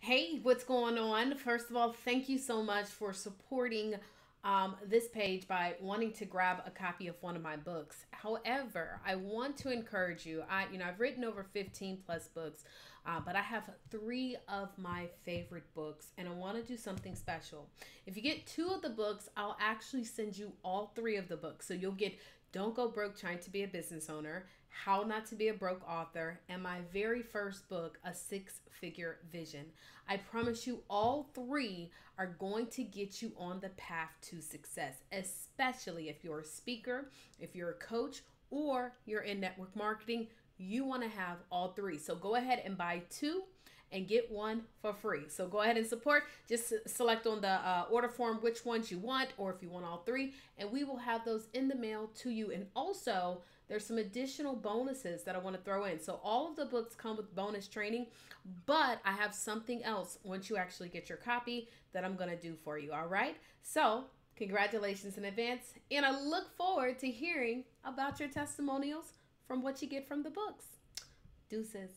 Hey, what's going on? First of all, thank you so much for supporting this page by wanting to grab a copy of one of my books. However, I want to encourage you. I've written over 15 plus books, but I have three of my favorite books, and I want to do something special. If you get two of the books, I'll actually send you all three of the books. So you'll get Don't Go Broke Trying to Be a Business Owner, How Not to Be a Broke Author, and my very first book, A Six Figure Vision. I promise you, all three are going to get you on the path to success, especially if you're a speaker, if you're a coach, or you're in network marketing. You want to have all three. So go ahead and buy two and get one for free. So go ahead and support. Just select on the order form which ones you want, or if you want all three, and we will have those in the mail to you. And also, there's some additional bonuses that I want to throw in. So all of the books come with bonus training, but I have something else once you actually get your copy that I'm going to do for you. All right. So congratulations in advance, and I look forward to hearing about your testimonials from what you get from the books. Deuces.